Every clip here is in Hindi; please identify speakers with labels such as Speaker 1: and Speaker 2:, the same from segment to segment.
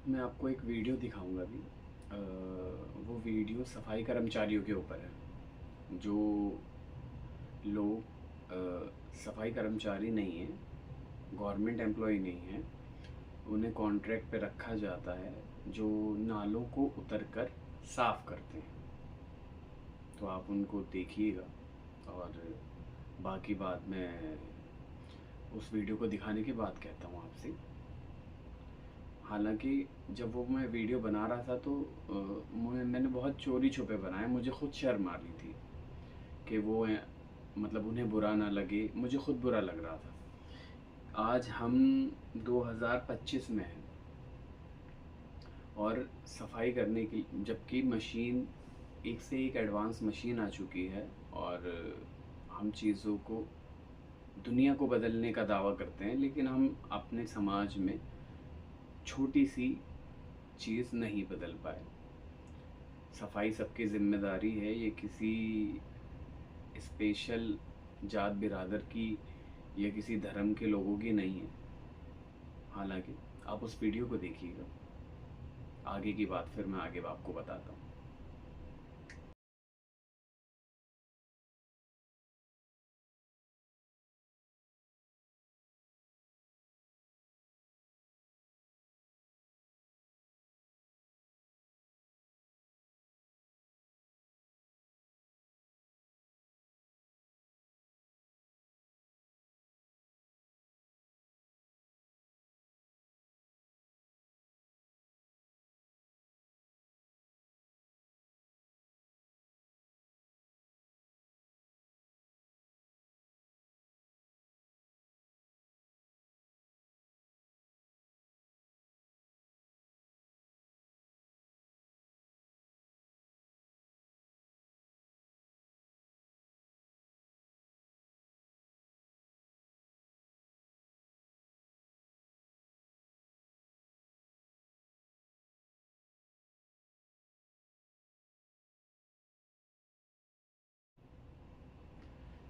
Speaker 1: मैं आपको एक वीडियो दिखाऊंगा अभी। वो वीडियो सफाई कर्मचारियों के ऊपर है। जो लोग सफाई कर्मचारी नहीं हैं, गवर्नमेंट एम्प्लॉय नहीं हैं, उन्हें कॉन्ट्रैक्ट पे रखा जाता है, जो नालों को उतरकर साफ़ करते हैं। तो आप उनको देखिएगा और बाकी बात मैं उस वीडियो को दिखाने के बाद कहता हूँ आपसे। हालांकि जब वो मैं वीडियो बना रहा था तो मैंने बहुत चोरी छुपे बनाए। मुझे खुद शर्म आ रही थी कि वो मतलब उन्हें बुरा ना लगे, मुझे खुद बुरा लग रहा था। आज हम 2025 में हैं और सफाई करने की, जबकि मशीन एक से एक एडवांस मशीन आ चुकी है और हम चीज़ों को, दुनिया को बदलने का दावा करते हैं, लेकिन हम अपने समाज में छोटी सी चीज़ नहीं बदल पाए। सफाई सबकी ज़िम्मेदारी है, ये किसी स्पेशल जात बिरादर की या किसी धर्म के लोगों की नहीं है। हालांकि आप उस वीडियो को देखिएगा, आगे की बात फिर मैं आगे आपको बताता हूँ।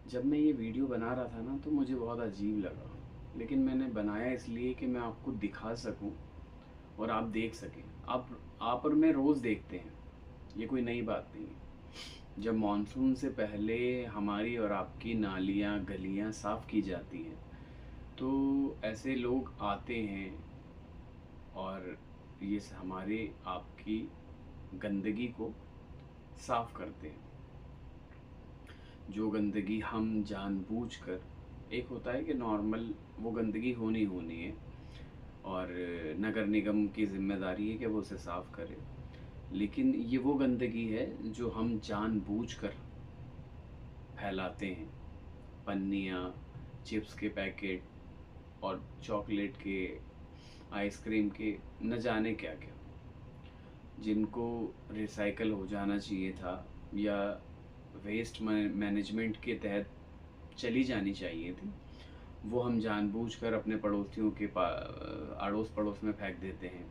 Speaker 1: जब मैं ये वीडियो बना रहा था ना तो मुझे बहुत अजीब लगा, लेकिन मैंने बनाया इसलिए कि मैं आपको दिखा सकूं और आप देख सकें। आप और मैं रोज़ देखते हैं, ये कोई नई बात नहीं है। जब मानसून से पहले हमारी और आपकी नालियाँ गलियाँ साफ़ की जाती हैं तो ऐसे लोग आते हैं और ये हमारे आपकी गंदगी को साफ़ करते हैं। जो गंदगी हम जानबूझकर, एक होता है कि नॉर्मल वो गंदगी होनी होनी है और नगर निगम की ज़िम्मेदारी है कि वो उसे साफ़ करे, लेकिन ये वो गंदगी है जो हम जानबूझकर फैलाते हैं। पन्नियाँ, चिप्स के पैकेट और चॉकलेट के, आइसक्रीम के, न जाने क्या क्या, जिनको रिसाइकल हो जाना चाहिए था या वेस्ट मैनेजमेंट के तहत चली जानी चाहिए थी, वो हम जानबूझकर अपने पड़ोसियों के अड़ोस पड़ोस में फेंक देते हैं।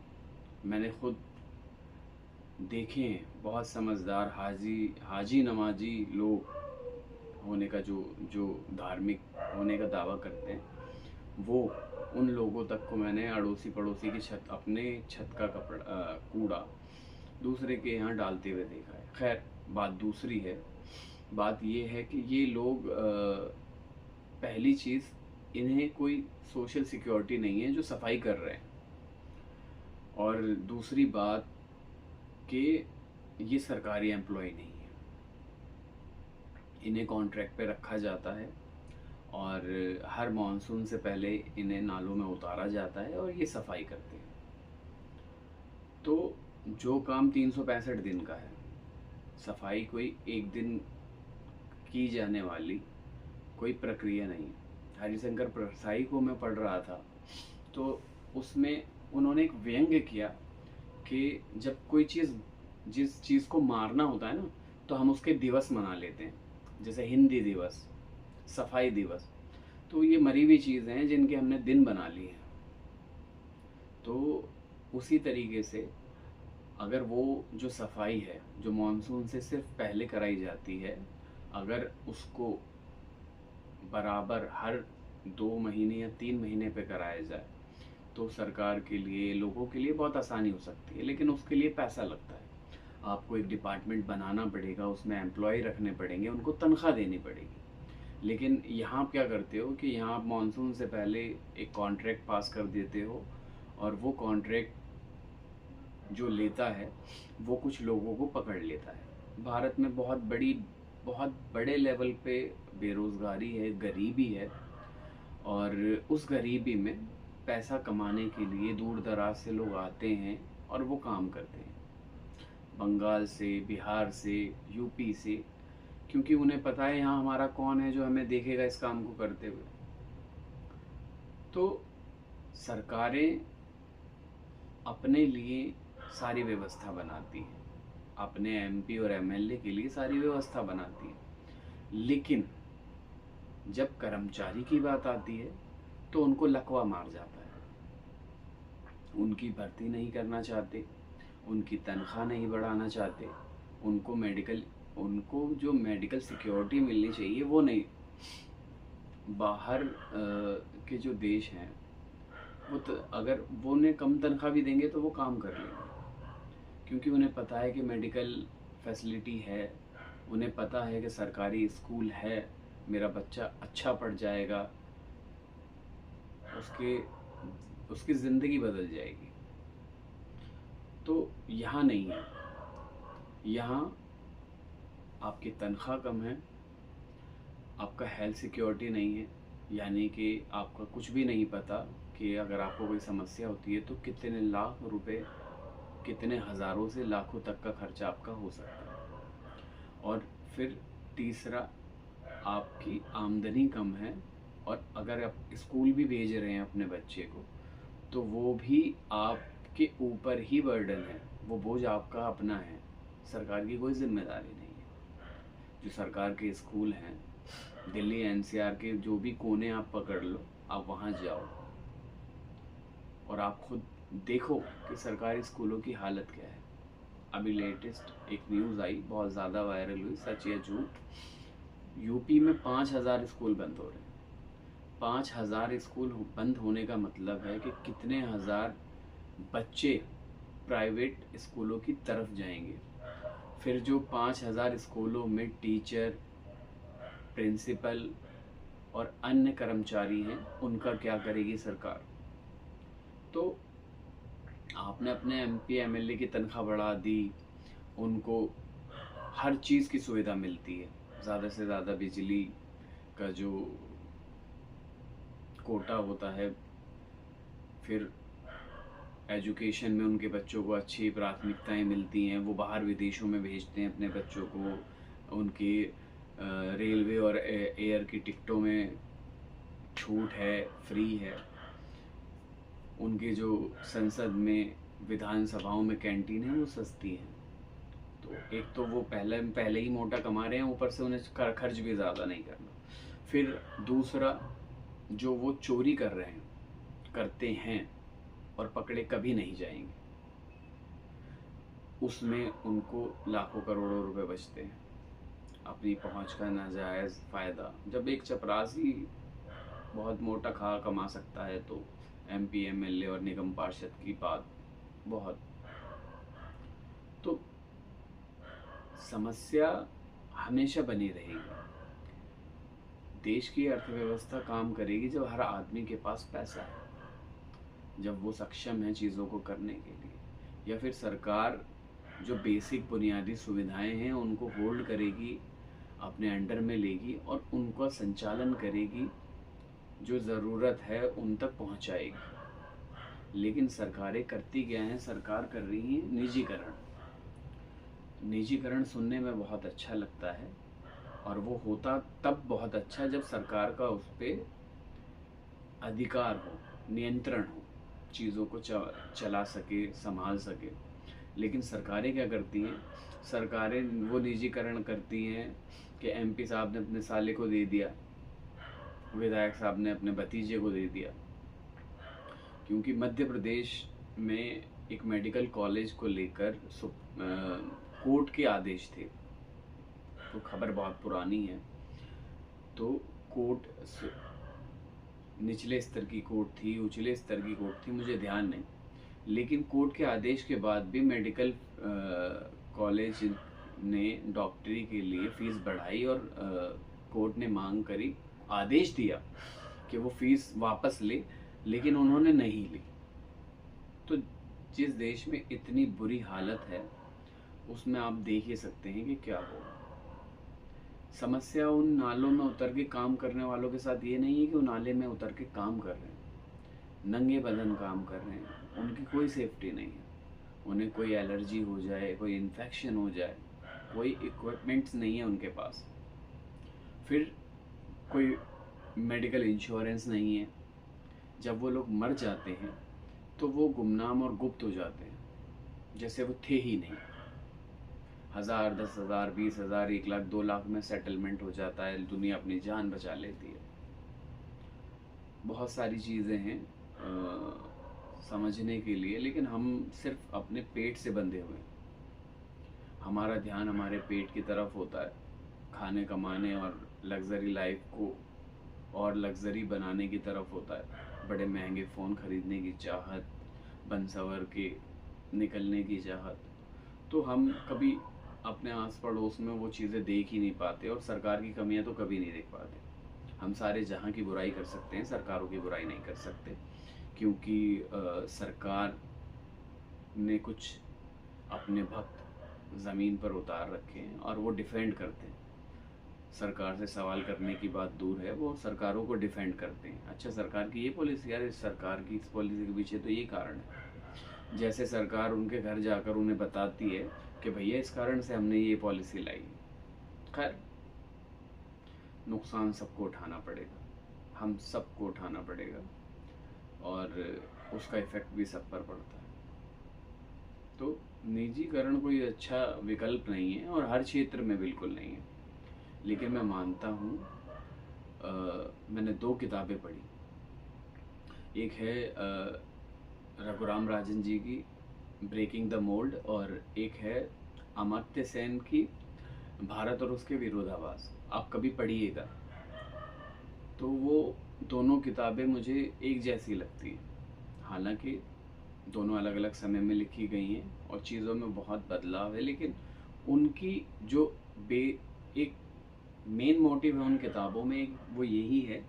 Speaker 1: मैंने खुद देखे हैं बहुत समझदार हाजी नमाजी लोग होने का, जो जो धार्मिक होने का दावा करते हैं, वो उन लोगों तक को मैंने अड़ोसी पड़ोसी की छत, अपने छत का कूड़ा दूसरे के यहाँ डालते हुए देखा है। खैर, बात दूसरी है। बात ये है कि ये लोग पहली चीज़, इन्हें कोई सोशल सिक्योरिटी नहीं है जो सफाई कर रहे हैं, और दूसरी बात कि ये सरकारी एम्प्लॉय नहीं है। इन्हें कॉन्ट्रैक्ट पे रखा जाता है और हर मानसून से पहले इन्हें नालों में उतारा जाता है और ये सफाई करते हैं। तो जो काम 365 दिन का है, सफाई कोई एक दिन की जाने वाली कोई प्रक्रिया नहीं है। हरिशंकर परसाई को मैं पढ़ रहा था तो उसमें उन्होंने एक व्यंग्य किया कि जब कोई चीज़, जिस चीज़ को मारना होता है ना, तो हम उसके दिवस मना लेते हैं, जैसे हिंदी दिवस, सफाई दिवस। तो ये मरी हुई चीज़ें हैं जिनके हमने दिन बना लिए हैं। तो उसी तरीके से अगर वो जो सफाई है जो मानसून से सिर्फ पहले कराई जाती है, अगर उसको बराबर हर 2 महीने या 3 महीने पे कराया जाए तो सरकार के लिए, लोगों के लिए बहुत आसानी हो सकती है, लेकिन उसके लिए पैसा लगता है। आपको एक डिपार्टमेंट बनाना पड़ेगा, उसमें एम्प्लॉय रखने पड़ेंगे, उनको तनख्वाह देनी पड़ेगी। लेकिन यहाँ आप क्या करते हो कि यहाँ आप मानसून से पहले एक कॉन्ट्रैक्ट पास कर देते हो, और वो कॉन्ट्रैक्ट जो लेता है वो कुछ लोगों को पकड़ लेता है। भारत में बहुत बड़े लेवल पे बेरोज़गारी है, गरीबी है, और उस गरीबी में पैसा कमाने के लिए दूर दराज से लोग आते हैं और वो काम करते हैं, बंगाल से, बिहार से, यूपी से, क्योंकि उन्हें पता है यहाँ हमारा कौन है जो हमें देखेगा इस काम को करते हुए। तो सरकारें अपने लिए सारी व्यवस्था बनाती हैं, अपने एमपी और एमएलए के लिए सारी व्यवस्था बनाती हैं, लेकिन जब कर्मचारी की बात आती है तो उनको लकवा मार जाता है। उनकी भर्ती नहीं करना चाहते, उनकी तनख्वाह नहीं बढ़ाना चाहते, उनको जो मेडिकल सिक्योरिटी मिलनी चाहिए वो नहीं। बाहर के जो देश हैं वो तो अगर वो उन्हें कम तनख्वाह भी देंगे तो वो काम कर लेंगे, क्योंकि उन्हें पता है कि मेडिकल फैसिलिटी है, उन्हें पता है कि सरकारी स्कूल है, मेरा बच्चा अच्छा पढ़ जाएगा, उसकी ज़िंदगी बदल जाएगी। तो यहाँ नहीं है, यहाँ आपकी तनख्वाह कम है, आपका हेल्थ सिक्योरिटी नहीं है, यानी कि आपका कुछ भी नहीं पता कि अगर आपको कोई समस्या होती है तो कितने लाख रुपए, कितने हज़ारों से लाखों तक का खर्चा आपका हो सकता है। और फिर तीसरा, आपकी आमदनी कम है, और अगर आप स्कूल भी भेज रहे हैं अपने बच्चे को तो वो भी आपके ऊपर ही बर्डन है, वो बोझ आपका अपना है, सरकार की कोई जिम्मेदारी नहीं है। जो सरकार के स्कूल हैं, दिल्ली एनसीआर के जो भी कोने आप पकड़ लो, आप वहाँ जाओ और आप खुद देखो कि सरकारी स्कूलों की हालत क्या है। अभी लेटेस्ट एक न्यूज़ आई, बहुत ज़्यादा वायरल हुई, सच या झूठ, यूपी में 5,000 स्कूल बंद हो रहे हैं। 5,000 स्कूल बंद होने का मतलब है कि कितने हज़ार बच्चे प्राइवेट स्कूलों की तरफ जाएंगे। फिर जो 5,000 स्कूलों में टीचर, प्रिंसिपल और अन्य कर्मचारी हैं, उनका क्या करेगी सरकार? तो आपने अपने एमपी एमएलए की तनख्वाह बढ़ा दी, उनको हर चीज़ की सुविधा मिलती है, ज़्यादा से ज़्यादा बिजली का जो कोटा होता है, फिर एजुकेशन में उनके बच्चों को अच्छी प्राथमिकताएं मिलती हैं, वो बाहर विदेशों में भेजते हैं अपने बच्चों को, उनकी रेलवे और एयर की टिकटों में छूट है, फ्री है, उनके जो संसद में, विधानसभाओं में कैंटीन है वो सस्ती है। तो एक तो वो पहले ही मोटा कमा रहे हैं, ऊपर से उन्हें खर्च भी ज़्यादा नहीं करना। फिर दूसरा, जो वो चोरी करते हैं और पकड़े कभी नहीं जाएंगे, उसमें उनको लाखों करोड़ों रुपए बचते हैं, अपनी पहुंच का नाजायज़ फ़ायदा। जब एक चपरासी बहुत मोटा कमा सकता है तो एमपी एमएलए और निगम पार्षद की बात बहुत। तो समस्या हमेशा बनी रहेगी। देश की अर्थव्यवस्था काम करेगी जब हर आदमी के पास पैसा है, जब वो सक्षम है चीज़ों को करने के लिए, या फिर सरकार जो बेसिक बुनियादी सुविधाएं हैं उनको होल्ड करेगी, अपने अंडर में लेगी और उनका संचालन करेगी, जो ज़रूरत है उन तक पहुंचाएगी। लेकिन सरकारें करती क्या हैं? सरकार कर रही है निजीकरण। निजीकरण सुनने में बहुत अच्छा लगता है, और वो होता तब बहुत अच्छा जब सरकार का उस पर अधिकार हो, नियंत्रण हो, चीज़ों को चला सके, संभाल सके। लेकिन सरकारें क्या करती हैं? सरकारें वो निजीकरण करती हैं कि एमपी साहब ने अपने साले को दे दिया, विधायक साहब ने अपने भतीजे को दे दिया। क्योंकि मध्य प्रदेश में एक मेडिकल कॉलेज को लेकर कोर्ट के आदेश थे, तो खबर बहुत पुरानी है। तो कोर्ट निचले स्तर की कोर्ट थी, उचले स्तर की कोर्ट थी, मुझे ध्यान नहीं। लेकिन कोर्ट के आदेश के बाद भी मेडिकल कॉलेज ने डॉक्टरी के लिए फ़ीस बढ़ाई और कोर्ट ने मांग करी, आदेश दिया कि वो फ़ीस वापस ले, लेकिन उन्होंने नहीं ली। तो जिस देश में इतनी बुरी हालत है उसमें आप देख ही सकते हैं कि क्या होगा। समस्या उन नालों में उतर के काम करने वालों के साथ ये नहीं है कि वो नाले में उतर के काम कर रहे हैं, नंगे बदन काम कर रहे हैं, उनकी कोई सेफ्टी नहीं है। उन्हें कोई एलर्जी हो जाए, कोई इन्फेक्शन हो जाए, कोई इक्विपमेंट्स नहीं है उनके पास, फिर कोई मेडिकल इंश्योरेंस नहीं है। जब वो लोग मर जाते हैं तो वो गुमनाम और गुप्त हो जाते हैं, जैसे वो थे ही नहीं। 1000, 10,000, 20,000, 1 लाख, 2 लाख में सेटलमेंट हो जाता है, दुनिया अपनी जान बचा लेती है। बहुत सारी चीज़ें हैं समझने के लिए, लेकिन हम सिर्फ अपने पेट से बंधे हुए हैं। हमारा ध्यान हमारे पेट की तरफ होता है, खाने कमाने और लग्जरी लाइफ को और लग्जरी बनाने की तरफ होता है। बड़े महंगे फ़ोन खरीदने की चाहत, बन सवर के निकलने की चाहत। तो हम कभी अपने आस पड़ोस में वो चीज़ें देख ही नहीं पाते, और सरकार की कमियां तो कभी नहीं देख पाते। हम सारे जहां की बुराई कर सकते हैं, सरकारों की बुराई नहीं कर सकते, क्योंकि सरकार ने कुछ अपने भक्त ज़मीन पर उतार रखे हैं और वो डिफेंड करते हैं। सरकार से सवाल करने की बात दूर है, वो सरकारों को डिफेंड करते हैं। अच्छा, सरकार की ये पॉलिसी, यार इस सरकार की इस पॉलिसी के पीछे तो ये कारण है। जैसे सरकार उनके घर जाकर उन्हें बताती है कि भैया इस कारण से हमने ये पॉलिसी लाई। खैर, नुकसान सबको उठाना पड़ेगा, हम सबको उठाना पड़ेगा, और उसका इफ़ेक्ट भी सब पर पड़ता है। तो निजीकरण कोई अच्छा विकल्प नहीं है, और हर क्षेत्र में बिल्कुल नहीं है। लेकिन मैं मानता हूँ, मैंने 2 किताबें पढ़ी। एक है रघुराम राजन जी की ब्रेकिंग द मोल्ड, और एक है अमर्त्य सेन की भारत और उसके विरोधाभास। आप कभी पढ़िएगा। तो वो दोनों किताबें मुझे एक जैसी लगती हैं, हालांकि दोनों अलग अलग समय में लिखी गई हैं और चीज़ों में बहुत बदलाव है, लेकिन उनकी जो एक मेन मोटिव है उन किताबों में, एक वो यही है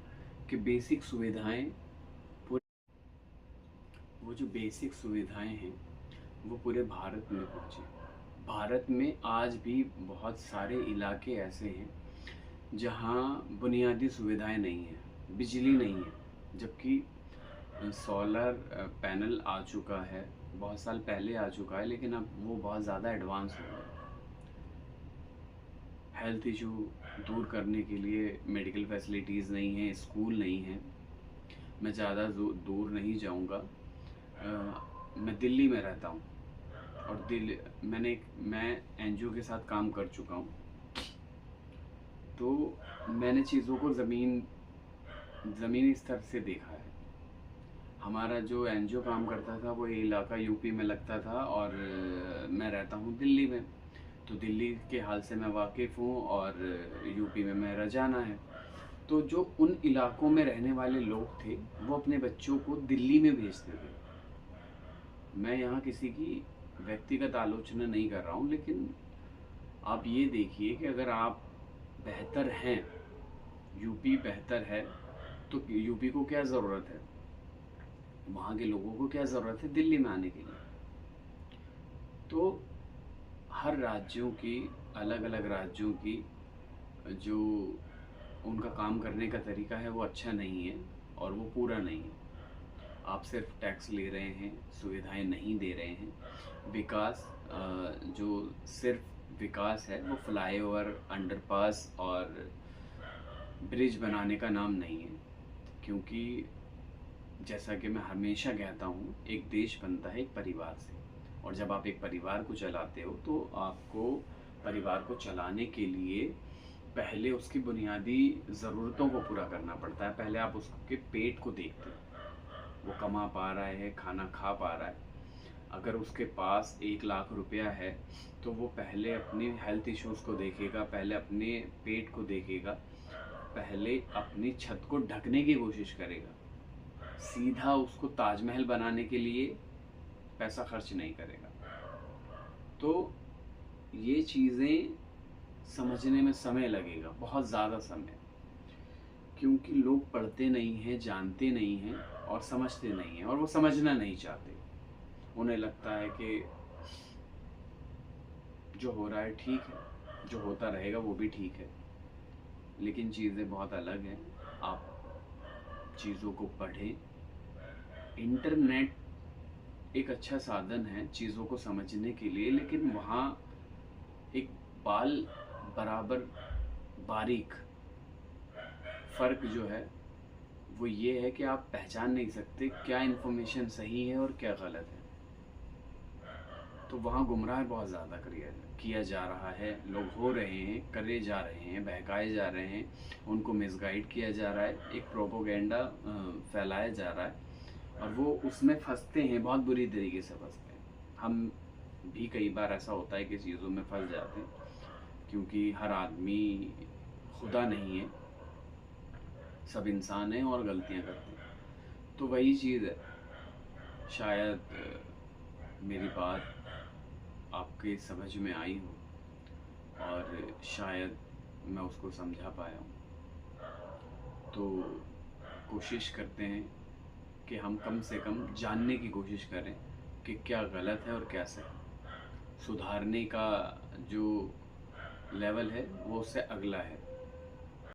Speaker 1: कि बेसिक सुविधाएं, वो जो बेसिक सुविधाएं हैं वो पूरे भारत में पहुँचे। भारत में आज भी बहुत सारे इलाके ऐसे हैं जहाँ बुनियादी सुविधाएं नहीं हैं, बिजली नहीं है, जबकि सोलर पैनल आ चुका है, बहुत साल पहले आ चुका है, लेकिन अब वो बहुत ज़्यादा एडवांस हो गया। हेल्थ इशू दूर करने के लिए मेडिकल फैसिलिटीज़ नहीं हैं, स्कूल नहीं हैं। मैं ज़्यादा दूर नहीं जाऊंगा। मैं दिल्ली में रहता हूँ, और मैं एनजीओ के साथ काम कर चुका हूँ, तो मैंने चीज़ों को ज़मीनी स्तर से देखा है। हमारा जो एनजीओ काम करता था वो ये इलाका यूपी में लगता था, और मैं रहता हूँ दिल्ली में, तो दिल्ली के हाल से मैं वाकिफ़ हूँ, और यूपी में मेरा जाना है। तो जो उन इलाकों में रहने वाले लोग थे वो अपने बच्चों को दिल्ली में भेजते थे। मैं यहाँ किसी की व्यक्तिगत आलोचना नहीं कर रहा हूँ, लेकिन आप ये देखिए कि अगर आप बेहतर हैं, यूपी बेहतर है, तो यूपी को क्या ज़रूरत है, वहाँ के लोगों को क्या ज़रूरत है दिल्ली में आने के लिए। तो हर राज्यों की, अलग अलग राज्यों की जो उनका काम करने का तरीका है वो अच्छा नहीं है, और वो पूरा नहीं है। आप सिर्फ टैक्स ले रहे हैं, सुविधाएं नहीं दे रहे हैं। विकास, जो सिर्फ विकास है वो फ्लाईओवर, अंडरपास और ब्रिज बनाने का नाम नहीं है, क्योंकि जैसा कि मैं हमेशा कहता हूँ, एक देश बनता है एक परिवार से, और जब आप एक परिवार को चलाते हो तो आपको परिवार को चलाने के लिए पहले उसकी बुनियादी ज़रूरतों को पूरा करना पड़ता है। पहले आप उसके पेट को देखते हो, वो कमा पा रहा है, खाना खा पा रहा है। अगर उसके पास 1 लाख रुपया है तो वो पहले अपने हेल्थ इश्यूज़ को देखेगा, पहले अपने पेट को देखेगा, पहले अपनी छत को ढकने की कोशिश करेगा, सीधा उसको ताजमहल बनाने के लिए पैसा खर्च नहीं करेगा। तो ये चीज़ें समझने में समय लगेगा, बहुत ज़्यादा समय, क्योंकि लोग पढ़ते नहीं हैं, जानते नहीं हैं और समझते नहीं हैं, और वो समझना नहीं चाहते। उन्हें लगता है कि जो हो रहा है ठीक है, जो होता रहेगा वो भी ठीक है। लेकिन चीज़ें बहुत अलग हैं। आप चीज़ों को पढ़ें। इंटरनेट एक अच्छा साधन है चीज़ों को समझने के लिए, लेकिन वहाँ एक बाल बराबर बारीक फ़र्क जो है वो ये है कि आप पहचान नहीं सकते क्या इन्फॉर्मेशन सही है और क्या गलत है। तो वहाँ गुमराह बहुत ज़्यादा किया जा रहा है, लोग हो रहे हैं, करे जा रहे हैं, बहकाए जा रहे हैं, उनको मिसगाइड किया जा रहा है, एक प्रोपोगेंडा फैलाया जा रहा है और वो उसमें फंसते हैं, बहुत बुरी तरीके से फंसते हैं। हम भी कई बार ऐसा होता है कि चीज़ों में फंस जाते हैं, क्योंकि हर आदमी खुदा नहीं है, सब इंसान हैं और गलतियाँ करते हैं। तो वही चीज़ है, शायद मेरी बात आपके समझ में आई हो और शायद मैं उसको समझा पाया हूँ। तो कोशिश करते हैं कि हम कम से कम जानने की कोशिश करें कि क्या गलत है और क्या सही। सुधारने का जो लेवल है वो उससे अगला है।